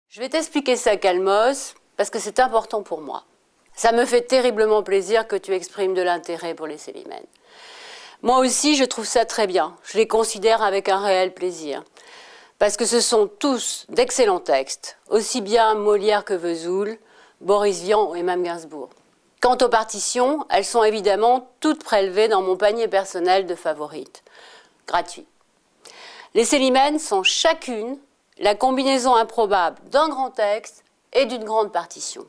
Je vais t'expliquer ça calmos, parce que c'est important pour moi. Ça me fait terriblement plaisir que tu exprimes de l'intérêt pour les Célimènes. Moi aussi, je trouve ça très bien. Je les considère avec un réel plaisir. Parce que ce sont tous d'excellents textes, aussi bien Molière que Vesoul, Boris Vian et même Gainsbourg. Quant aux partitions, elles sont évidemment toutes prélevées dans mon panier personnel de favorites, gratuit. Les Célimènes sont chacune la combinaison improbable d'un grand texte et d'une grande partition.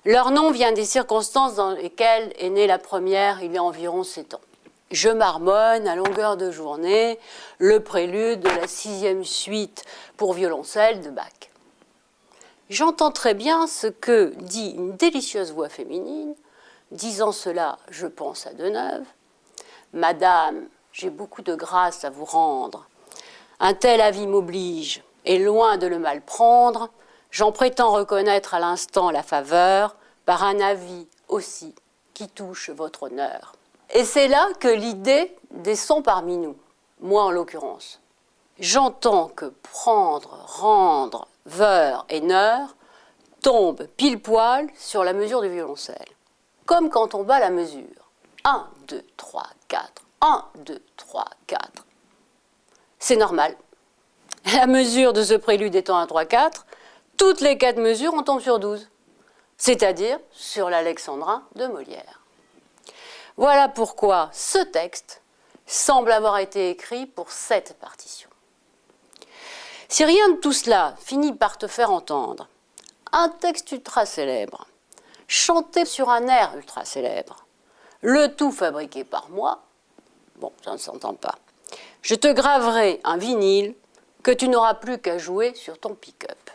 Leur nom vient des circonstances dans lesquelles est née la première il y a environ 7 ans. Je marmonne à longueur de journée le prélude de la 6e suite pour violoncelle de Bach. J'entends très bien ce que dit une délicieuse voix féminine. Disant cela, je pense à Deneuve. « Madame, j'ai beaucoup de grâce à vous rendre. Un tel avis m'oblige, et loin de le mal prendre, j'en prétends reconnaître à l'instant la faveur par un avis aussi qui touche votre honneur. » Et c'est là que l'idée descend parmi nous, moi en l'occurrence. J'entends que prendre, rendre, veur et neur tombent pile poil sur la mesure du violoncelle. Comme quand on bat la mesure. 1, 2, 3, 4. 1, 2, 3, 4. C'est normal. La mesure de ce prélude étant 1, 3, 4, toutes les 4 mesures, on tombe sur 12. C'est-à-dire sur l'Alexandrin de Molière. Voilà pourquoi ce texte semble avoir été écrit pour cette partition. Si rien de tout cela finit par te faire entendre un texte ultra célèbre, chanté sur un air ultra célèbre, le tout fabriqué par moi, bon, ça ne s'entend pas, je te graverai un vinyle que tu n'auras plus qu'à jouer sur ton pick-up.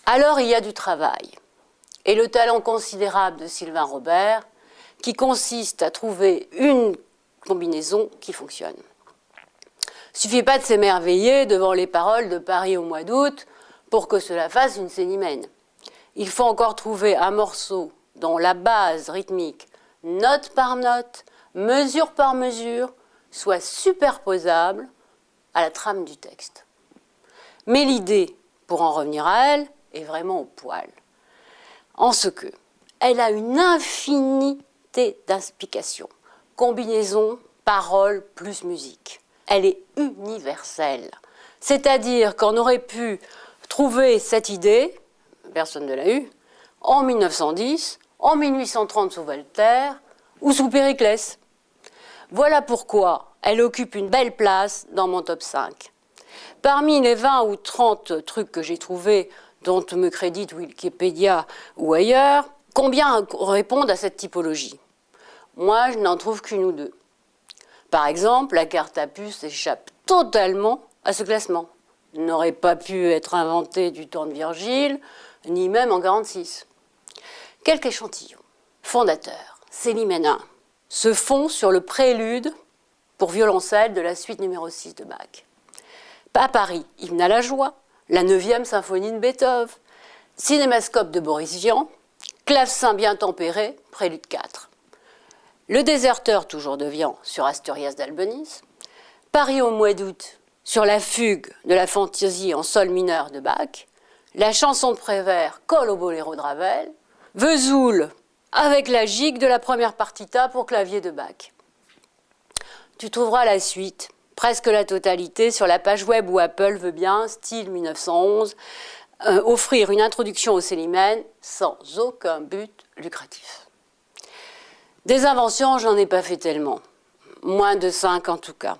Alors il y a du travail, et le talent considérable de Sylvain Robert, qui consiste à trouver une combinaison qui fonctionne. Il ne suffit pas de s'émerveiller devant les paroles de Paris au mois d'août pour que cela fasse une Célimène. Il faut encore trouver un morceau dont la base rythmique, note par note, mesure par mesure, soit superposable à la trame du texte. Mais l'idée, pour en revenir à elle, est vraiment au poil. En ce que elle a une infinité d'inspications, combinaison, parole plus musique. Elle est universelle. C'est-à-dire qu'on aurait pu trouver cette idée, personne ne l'a eue, en 1910, en 1830 sous Voltaire ou sous Périclès. Voilà pourquoi elle occupe une belle place dans mon top 5. Parmi les 20 ou 30 trucs que j'ai trouvés, dont me crédite Wikipédia ou ailleurs, combien répondent à cette typologie? Moi, je n'en trouve qu'une ou deux. Par exemple, la carte à puce échappe totalement à ce classement. Elle n'aurait pas pu être inventée du temps de Virgile, ni même en 1946. Quelques échantillons. Fondateur, Célimène 1, se fond sur le prélude pour violoncelle de la suite numéro 6 de Bach. À Paris, Hymne à la joie, la 9e symphonie de Beethoven, Cinémascope de Boris Vian, Clavecin bien tempéré, prélude 4. Le Déserteur, toujours de Vian, sur Asturias d'Albeniz, Paris au mois d'août, sur la fugue de la fantaisie en sol mineur de Bach, la chanson de Prévert colle au boléro de Ravel, Vesoul avec la gigue de la première partita pour clavier de Bach. Tu trouveras la suite, presque la totalité, sur la page web où Apple veut bien, style 1911, offrir une introduction aux Célimènes sans aucun but lucratif. Des inventions, j'en ai pas fait tellement, moins de 5 en tout cas.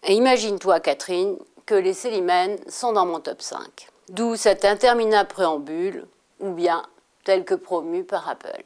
Et imagine-toi, Catherine, que les Célimènes sont dans mon top 5. D'où cet interminable préambule, ou bien tel que promu par Apple.